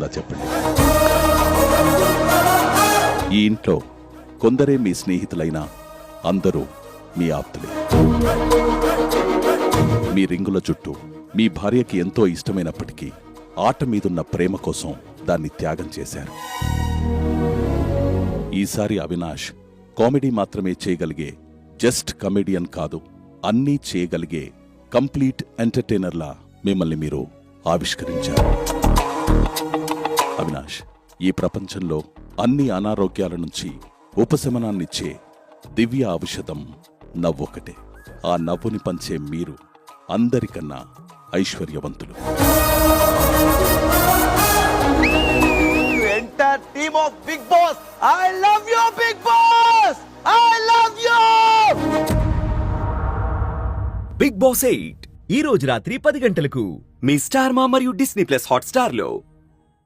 అర్థమయ్యేలా చెప్పండి. ఈ ఇంట్లో కొందరే మీ స్నేహితులైనా అందరూ మీ ఆప్తులే. మీ రింగుల చుట్టూ మీ భార్యకి ఎంతో ఇష్టమైనప్పటికీ ఆట మీదున్న ప్రేమ కోసం దాన్ని త్యాగం చేశారు. ఈసారి అవినాష్ కామెడీ మాత్రమే చేయగలిగే జస్ట్ కమెడియన్ కాదు, అన్నీ చేయగలిగే కంప్లీట్ ఎంటర్టైనర్లా మిమ్మల్ని మీరు ఆవిష్కరించారు. అవినాష్, ఈ ప్రపంచంలో అన్ని అనారోగ్యాల నుంచి ఉపశమనాన్నిచ్చే దివ్య ఔషధం నవ్వొకటే. ఆ నవ్వుని పంచే మీరు అందరికన్నా ఐశ్వర్యవంతులు. Entire team of Bigg Boss, I love you, Bigg Boss! I love you! Big boss 8 ఈ రోజు రాత్రి 10 గంటలకు మీ స్టార్ మా మరియు డిస్నీ ప్లస్ హాట్ స్టార్ లో.